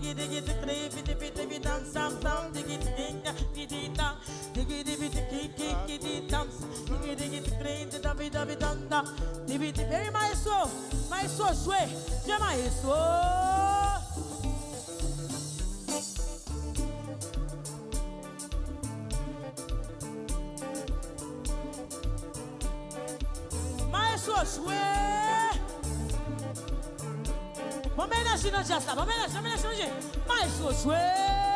diggy diggy the clay, bitty bitty bitty dance, sam sam, diggy diggy diggy dance, diggy diggy diggy diggy dance, diggy diggy the clay, the davi davi danda, diggy diggy. Vem maestro, maestro, jouer, viens maestro. Maestro, jouer. Vamos ménager dans jazz là, vamos ménager, maestro, jouer.